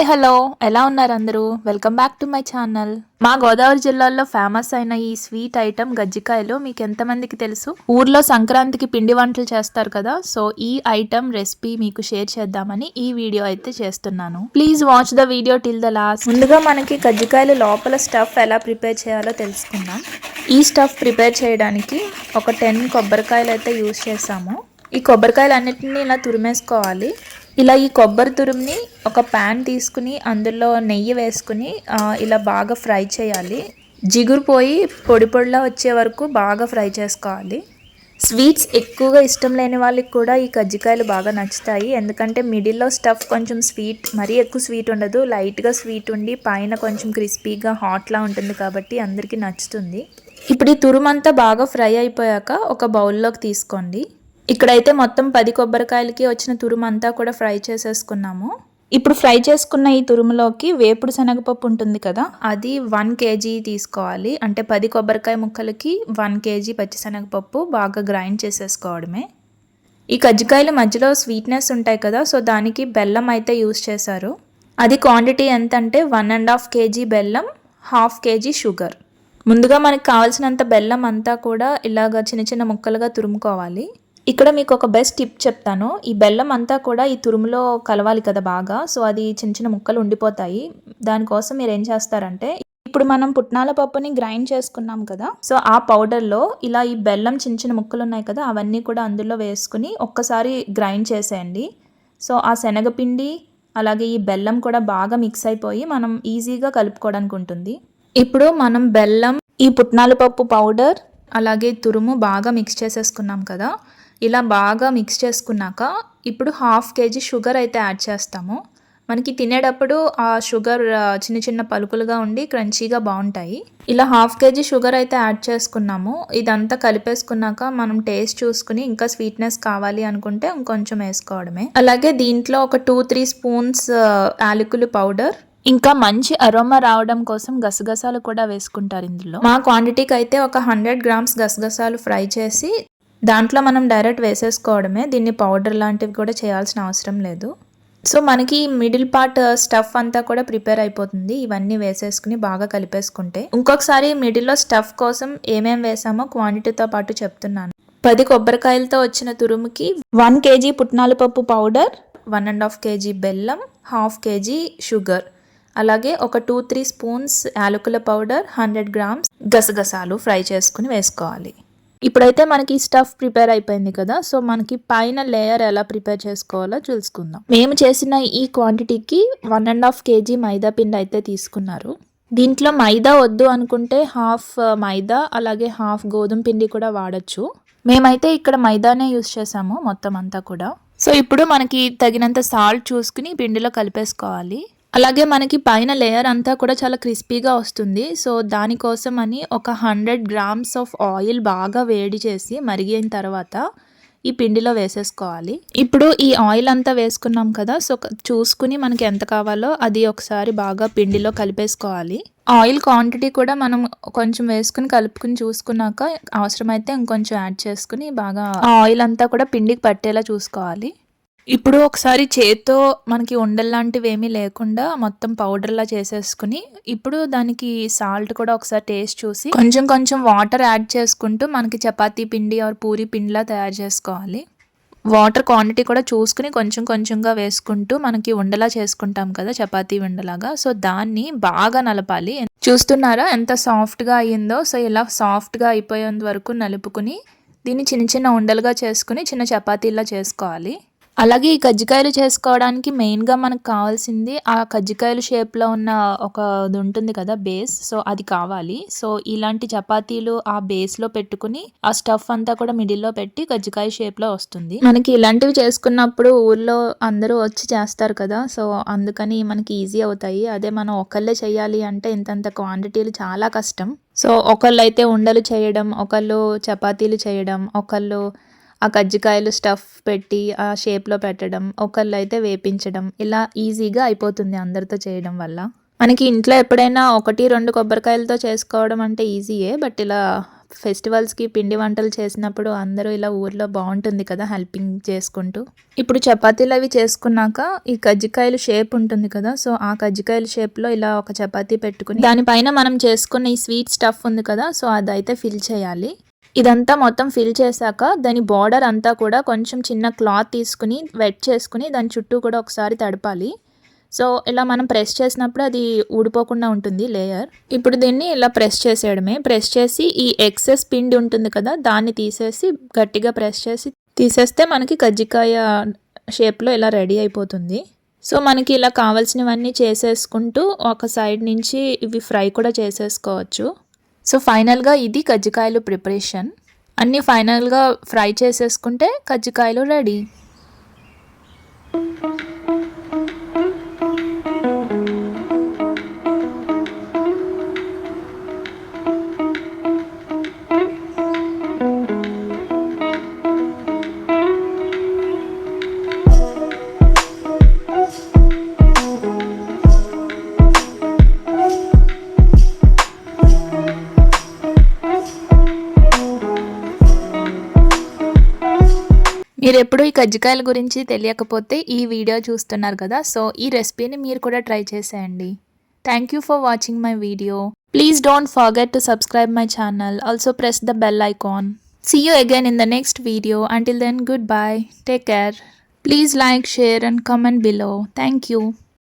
Hi hello ఎలా ఉన్నారు అందరూ? Welcome back to my channel. మా గోదావరి జిల్లాలో ఫేమస్ అయిన ఈ స్వీట్ ఐటమ్ గజ్జికాయలు మీకు ఎంతమందికి తెలుసు? ఊర్లో సంక్రాంతికి పిండి వంటలు చేస్తారు కదా, సో ఈ ఐటమ్ రెసిపీ మీకు షేర్ చేద్దామని ఈ వీడియో అయితే చేస్తున్నాను. Please watch the video till the last. ముందుగా మనకి గజ్జికాయలు లోపల స్టఫ్ ఎలా ప్రిపేర్ చేయాలో తెలుసుకుందాం. ఈ స్టఫ్ ప్రిపేర్ చేయడానికి ఒక 10 కొబ్బరికాయలు అయితే యూజ్ చేసాము. ఈ కొబ్బరికాయలు అన్నిటిని ఇలా తురిమేసుకోవాలి. ఇలా ఈ కొబ్బరి తురుముని ఒక ప్యాన్ తీసుకుని అందులో నెయ్యి వేసుకుని ఇలా బాగా ఫ్రై చేయాలి. జిగురు పోయి పొడి పొడిలా వచ్చే వరకు బాగా ఫ్రై చేసుకోవాలి. స్వీట్స్ ఎక్కువగా ఇష్టం లేని వాళ్ళకి కూడా ఈ కజ్జికాయలు బాగా నచ్చుతాయి. ఎందుకంటే మిడిల్లో స్టఫ్ కొంచెం స్వీట్, మరీ ఎక్కువ స్వీట్ ఉండదు, లైట్గా స్వీట్ ఉండి పైన కొంచెం క్రిస్పీగా హాట్లా ఉంటుంది కాబట్టి అందరికీ నచ్చుతుంది. ఇప్పుడు ఈ తురుమంతా బాగా ఫ్రై అయిపోయాక ఒక బౌల్లోకి తీసుకోండి. ఇక్కడైతే మొత్తం 10 కొబ్బరికాయలకి వచ్చిన తురుము అంతా కూడా ఫ్రై చేసేసుకున్నాము. ఇప్పుడు ఫ్రై చేసుకున్న ఈ తురుములోకి వేపుడు శనగపప్పు ఉంటుంది కదా, అది 1 kg తీసుకోవాలి. అంటే 10 కొబ్బరికాయ ముక్కలకి 1 kg పచ్చిశనగపప్పు బాగా గ్రైండ్ చేసేసుకోవడమే. ఈ కజ్జికాయలు మధ్యలో స్వీట్నెస్ ఉంటాయి కదా, సో దానికి బెల్లం అయితే యూస్ చేశారు. అది క్వాంటిటీ ఎంత అంటే 1.5 kg బెల్లం, 1/2 kg షుగర్. ముందుగా మనకు కావాల్సినంత బెల్లం అంతా కూడా ఇలాగ చిన్న చిన్న ముక్కలుగా తురుముకోవాలి. ఇక్కడ మీకు ఒక బెస్ట్ టిప్ చెప్తాను. ఈ బెల్లం అంతా కూడా ఈ తురుములో కలవాలి కదా బాగా, సో అది చిన్న చిన్న ముక్కలు ఉండిపోతాయి. దానికోసం మీరు ఏం చేస్తారంటే, ఇప్పుడు మనం పుట్నాల పప్పుని గ్రైండ్ చేసుకున్నాం కదా, సో ఆ పౌడర్లో ఇలా ఈ బెల్లం చిన్న చిన్న ముక్కలు ఉన్నాయి కదా, అవన్నీ కూడా అందులో వేసుకుని ఒక్కసారి గ్రైండ్ చేసేయండి. సో ఆ శనగపిండి అలాగే ఈ బెల్లం కూడా బాగా మిక్స్ అయిపోయి మనం ఈజీగా కలుపుకోవడానికి ఉంటుంది. ఇప్పుడు మనం బెల్లం, ఈ పుట్నాల పప్పు పౌడర్ అలాగే తురుము బాగా మిక్స్ చేసేసుకున్నాం కదా, ఇలా బాగా మిక్స్ చేసుకున్నాక ఇప్పుడు 1/2 kg షుగర్ అయితే యాడ్ చేస్తాము. మనకి తినేటప్పుడు ఆ షుగర్ చిన్న చిన్న పలుకులుగా ఉండి క్రంచీగా బాగుంటాయి. ఇలా 1/2 kg షుగర్ అయితే యాడ్ చేసుకున్నాము. ఇదంతా కలిపేసుకున్నాక మనం టేస్ట్ చూసుకుని ఇంకా స్వీట్నెస్ కావాలి అనుకుంటే ఇంకొంచెం వేసుకోవడమే. అలాగే దీంట్లో ఒక 2-3 స్పూన్స్ యాలకుల పౌడర్, ఇంకా మంచి అరోమా రావడం కోసం గసగసాలు కూడా వేసుకుంటారు ఇందులో. మా క్వాంటిటీకి అయితే ఒక 100 grams గసగసాలు ఫ్రై చేసి దాంట్లో మనం డైరెక్ట్ వేసేసుకోవడమే. దీన్ని పౌడర్ లాంటివి కూడా చేయాల్సిన అవసరం లేదు. సో మనకి మిడిల్ పార్ట్ స్టఫ్ అంతా కూడా ప్రిపేర్ అయిపోతుంది. ఇవన్నీ వేసేసుకుని బాగా కలిపేసుకుంటే. ఇంకొకసారి మిడిల్లో స్టఫ్ కోసం ఏమేమి వేసామో క్వాంటిటీతో పాటు చెప్తున్నాను. 10 కొబ్బరికాయలతో వచ్చిన తురుముకి 1 kg పుట్నాల పప్పు పౌడర్, 1.5 kg బెల్లం, 1/2 kg షుగర్, అలాగే ఒక 2-3 స్పూన్స్ యాలకుల పౌడర్, 100 grams గసగసాలు ఫ్రై చేసుకుని వేసుకోవాలి. ఇప్పుడైతే మనకి స్టఫ్ ప్రిపేర్ అయిపోయింది కదా, సో మనకి పైన లేయర్ ఎలా ప్రిపేర్ చేసుకోవాలో చూసుకుందాం. మేము చేసిన ఈ క్వాంటిటీకి 1.5 kg మైదా పిండి అయితే తీసుకున్నారు. దీంట్లో మైదా వద్దు అనుకుంటే 1/2 మైదా అలాగే 1/2 గోధుమ పిండి కూడా వాడచ్చు. మేమైతే ఇక్కడ మైదానే యూస్ చేసాము మొత్తం అంతా కూడా. సో ఇప్పుడు మనకి తగినంత సాల్ట్ చూసుకుని పిండిలో కలిపేసుకోవాలి. అలాగే మనకి పైన లేయర్ అంతా కూడా చాలా క్రిస్పీగా వస్తుంది. సో దానికోసం అని ఒక 100 grams ఆఫ్ ఆయిల్ బాగా వేడి చేసి మరిగిన తర్వాత ఈ పిండిలో వేసేసుకోవాలి. ఇప్పుడు ఈ ఆయిల్ అంతా వేసుకున్నాం కదా, సో చూసుకుని మనకి ఎంత కావాలో అది ఒకసారి బాగా పిండిలో కలిపేసుకోవాలి. ఆయిల్ క్వాంటిటీ కూడా మనం కొంచెం వేసుకుని కలుపుకుని చూసుకున్నాక అవసరమైతే ఇంకొంచెం యాడ్ చేసుకుని బాగా ఆయిల్ అంతా కూడా పిండికి పట్టేలా చూసుకోవాలి. ఇప్పుడు ఒకసారి చేత్తో మనకి ఉండల్లాంటివి ఏమీ లేకుండా మొత్తం పౌడర్లా చేసేసుకుని ఇప్పుడు దానికి సాల్ట్ కూడా ఒకసారి టేస్ట్ చూసి కొంచెం కొంచెం వాటర్ యాడ్ చేసుకుంటూ మనకి చపాతీ పిండి ఆర్ పూరి పిండిలా తయారు చేసుకోవాలి. వాటర్ క్వాంటిటీ కూడా చూసుకుని కొంచెం కొంచెంగా వేసుకుంటూ మనకి ఉండలా చేసుకుంటాం కదా చపాతీ ఉండలాగా, సో దాన్ని బాగా నలపాలి. చూస్తున్నారా ఎంత సాఫ్ట్గా అయ్యిందో? సో ఇలా సాఫ్ట్గా అయిపోయేంత వరకు నలుపుకుని దీన్ని చిన్న చిన్న ఉండలుగా చేసుకుని చిన్న చపాతీలా చేసుకోవాలి. అలాగే ఈ కజ్జికాయలు చేసుకోవడానికి మెయిన్గా మనకు కావాల్సింది ఆ కజ్జికాయలు షేప్లో ఉన్న ఒకది ఉంటుంది కదా బేస్, సో అది కావాలి. సో ఇలాంటి చపాతీలు ఆ బేస్లో పెట్టుకుని ఆ స్టఫ్ అంతా కూడా మిడిల్లో పెట్టి కజ్జికాయ షేప్లో వస్తుంది. మనకి ఇలాంటివి చేసుకున్నప్పుడు ఊర్లో అందరూ వచ్చి చేస్తారు కదా, సో అందుకని మనకి ఈజీ అవుతాయి. అదే మనం ఒకళ్ళే చేయాలి అంటే ఇంతంత క్వాంటిటీలు చాలా కష్టం. సో ఒకళ్ళు అయితే ఉండలు చేయడం, ఒకళ్ళు చపాతీలు చేయడం, ఒకళ్ళు ఆ కజ్జికాయలు స్టఫ్ పెట్టి ఆ షేప్లో పెట్టడం, ఒకళ్ళు అయితే వేపించడం, ఇలా ఈజీగా అయిపోతుంది అందరితో చేయడం వల్ల. మనకి ఇంట్లో ఎప్పుడైనా 1-2 కొబ్బరికాయలతో చేసుకోవడం అంటే ఈజీయే, బట్ ఇలా ఫెస్టివల్స్కి పిండి వంటలు చేసినప్పుడు అందరూ ఇలా ఊర్లో బాగుంటుంది కదా హెల్పింగ్ చేసుకుంటూ. ఇప్పుడు చపాతీలు అవి చేసుకున్నాక ఈ కజ్జికాయలు షేప్ ఉంటుంది కదా, సో ఆ కజ్జికాయల షేప్లో ఇలా ఒక చపాతీ పెట్టుకుని దానిపైన మనం చేసుకున్న ఈ స్వీట్ స్టఫ్ ఉంది కదా, సో అదైతే ఫిల్ చేయాలి. ఇదంతా మొత్తం ఫిల్ చేశాక దాని బార్డర్ అంతా కూడా కొంచెం చిన్న క్లాత్ తీసుకుని వెట్ చేసుకుని దాని చుట్టూ కూడా ఒకసారి తడపాలి. సో ఇలా మనం ప్రెస్ చేసినప్పుడు అది ఊడిపోకుండా ఉంటుంది లేయర్. ఇప్పుడు దీన్ని ఇలా ప్రెస్ చేసేయడమే. ప్రెస్ చేసి ఈ ఎక్సెస్ పిండి ఉంటుంది కదా దాన్ని తీసేసి గట్టిగా ప్రెస్ చేసి తీసేస్తే మనకి కజ్జికాయ షేప్లో ఇలా రెడీ అయిపోతుంది. సో మనకి ఇలా కావాల్సినవన్నీ చేసేసుకుంటూ ఒక సైడ్ నుంచి ఇవి ఫ్రై కూడా చేసేసుకోవచ్చు. సో ఫైనల్గా ఇది కజ్జికాయలు ప్రిపరేషన్. అన్నీ ఫైనల్గా ఫ్రై చేసేసుకుంటే కజ్జికాయలు రెడీ. మీరు ఎప్పుడు ఈ కజ్జికాయల గురించి తెలియకపోతే ఈ వీడియో చూస్తున్నారు కదా, సో ఈ రెసిపీని మీరు కూడా ట్రై చేసేయండి. Thank you for watching my video. Please don't forget to subscribe my channel. Also press the bell icon. See you again in the next video. Until then, goodbye. Take care. Please like, share and comment below. Thank you.